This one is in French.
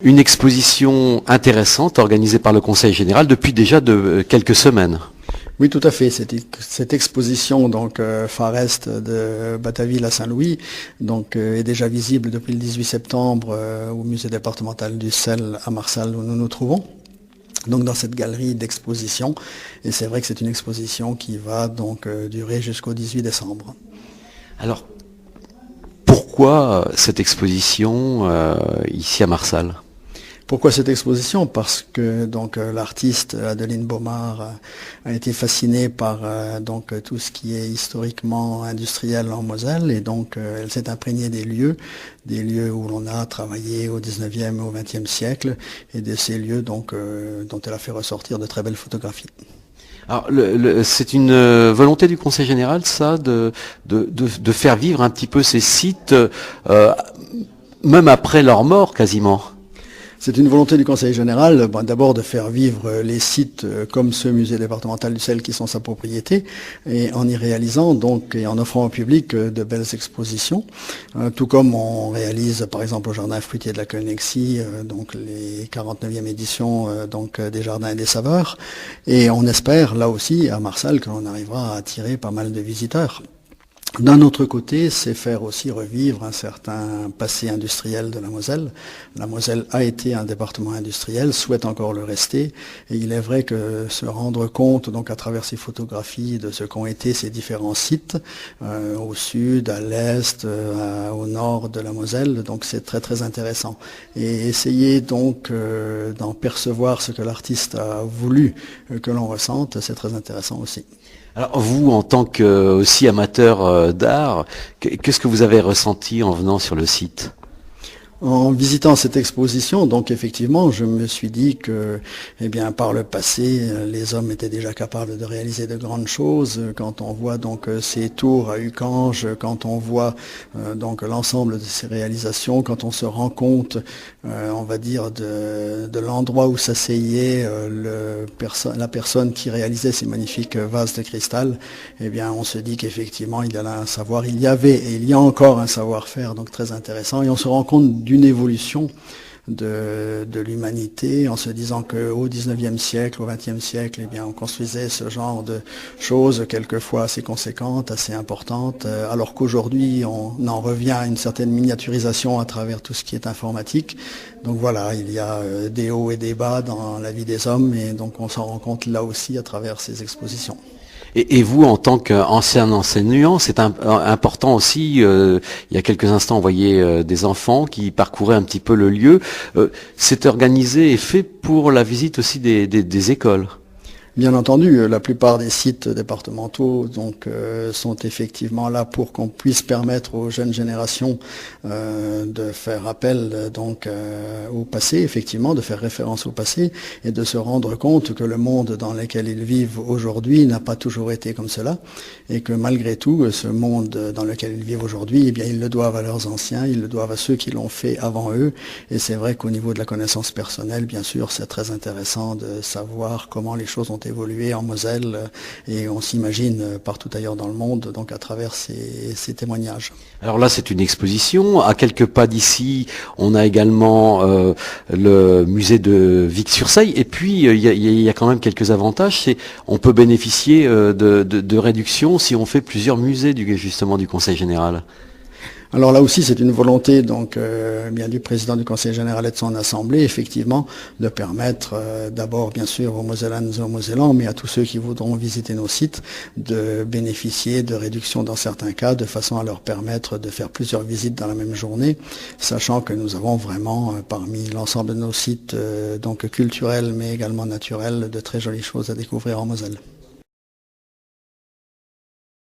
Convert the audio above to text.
Une exposition intéressante organisée par le Conseil général depuis déjà quelques semaines. Oui, tout à fait. Cette exposition donc phare est de Batavill à Saint-Louis est déjà visible depuis le 18 septembre au musée départemental du sel à Marsal où nous nous trouvons. Donc dans cette galerie d'exposition, et c'est vrai que c'est une exposition qui va donc durer jusqu'au 18 décembre. Alors, pourquoi cette exposition ici à Marsal ? Pourquoi cette exposition? Parce que l'artiste Adeline Baumard a été fascinée par tout ce qui est historiquement industriel en Moselle et elle s'est imprégnée des lieux où l'on a travaillé au 19e et au 20e siècle et de ces lieux dont elle a fait ressortir de très belles photographies. Alors, c'est une volonté du Conseil général, ça, de faire vivre un petit peu ces sites, même après leur mort, quasiment. C'est une volonté du Conseil général, d'abord de faire vivre les sites comme ce musée départemental du sel qui sont sa propriété, et en y réalisant et en offrant au public de belles expositions, tout comme on réalise par exemple au jardin fruitier de la Königssee, les 49e éditions des jardins et des saveurs, et on espère là aussi à Marsal que l'on arrivera à attirer pas mal de visiteurs. D'un autre côté, c'est faire aussi revivre un certain passé industriel de la Moselle. La Moselle a été un département industriel, souhaite encore le rester, et il est vrai que se rendre compte, à travers ces photographies, de ce qu'ont été ces différents sites, au sud, à l'est, au nord de la Moselle, c'est très très intéressant. Et essayer d'en percevoir ce que l'artiste a voulu que l'on ressente, c'est très intéressant aussi. Alors vous, en tant que aussi amateur d'art, qu'est-ce que vous avez ressenti en venant sur le site ? En visitant cette exposition, effectivement, je me suis dit que, par le passé, les hommes étaient déjà capables de réaliser de grandes choses. Quand on voit ces tours à Ucange, quand on voit l'ensemble de ces réalisations, quand on se rend compte, on va dire, de l'endroit où s'asseyait la personne qui réalisait ces magnifiques vases de cristal, on se dit qu'effectivement, il y a un savoir, il y avait et il y a encore un savoir-faire très intéressant, et on se rend compte d'une évolution de l'humanité en se disant qu'au 19e siècle, au 20e siècle, on construisait ce genre de choses quelquefois assez conséquentes, assez importantes, alors qu'aujourd'hui on en revient à une certaine miniaturisation à travers tout ce qui est informatique. Donc voilà, il y a des hauts et des bas dans la vie des hommes et on s'en rend compte là aussi à travers ces expositions. Et vous, en tant qu'ancien enseignant, c'est important aussi, il y a quelques instants, on voyait des enfants qui parcouraient un petit peu le lieu. C'est organisé et fait pour la visite aussi des écoles. Bien entendu, la plupart des sites départementaux sont effectivement là pour qu'on puisse permettre aux jeunes générations de faire appel au passé, effectivement, de faire référence au passé et de se rendre compte que le monde dans lequel ils vivent aujourd'hui n'a pas toujours été comme cela et que malgré tout, ce monde dans lequel ils vivent aujourd'hui, ils le doivent à leurs anciens, ils le doivent à ceux qui l'ont fait avant eux. Et c'est vrai qu'au niveau de la connaissance personnelle, bien sûr, c'est très intéressant de savoir comment les choses ont évolué en Moselle et on s'imagine partout ailleurs dans le monde à travers ces témoignages. Alors là c'est une exposition, à quelques pas d'ici on a également le musée de Vic-sur-Seille et puis il y a quand même quelques avantages, c'est on peut bénéficier de réductions si on fait plusieurs musées justement du Conseil général. Alors là aussi, c'est une volonté du président du Conseil général et de son assemblée, effectivement, de permettre d'abord, bien sûr, aux Mosellanes et aux Mosellans, mais à tous ceux qui voudront visiter nos sites, de bénéficier de réductions dans certains cas, de façon à leur permettre de faire plusieurs visites dans la même journée, sachant que nous avons vraiment, parmi l'ensemble de nos sites culturels, mais également naturels, de très jolies choses à découvrir en Moselle.